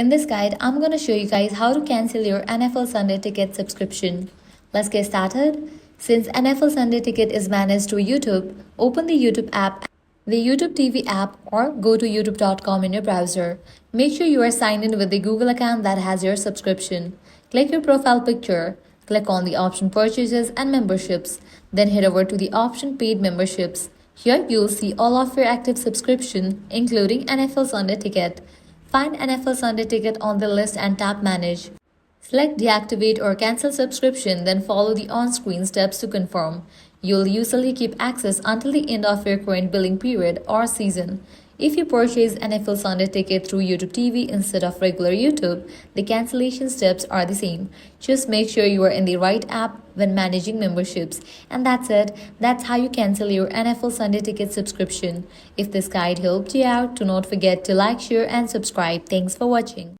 In this guide, I'm going to show you guys how to cancel your NFL Sunday Ticket subscription. Let's get started. Since NFL Sunday Ticket is managed through YouTube, open the YouTube app, the YouTube TV app, or go to youtube.com in your browser. Make sure you are signed in with the Google account that has your subscription. Click your profile picture. Click on the option Purchases and Memberships. Then head over to the option Paid Memberships. Here you'll see all of your active subscription, including NFL Sunday Ticket. Find NFL Sunday Ticket on the list and tap Manage. Select Deactivate or Cancel Subscription, then follow the on-screen steps to confirm. You'll usually keep access until the end of your current billing period or season. If you purchase NFL Sunday Ticket through YouTube TV instead of regular YouTube, the cancellation steps are the same. Just make sure you are in the right app when managing memberships. And that's it. That's how you cancel your NFL Sunday Ticket subscription. If this guide helped you out, do not forget to like, share, and subscribe. Thanks for watching.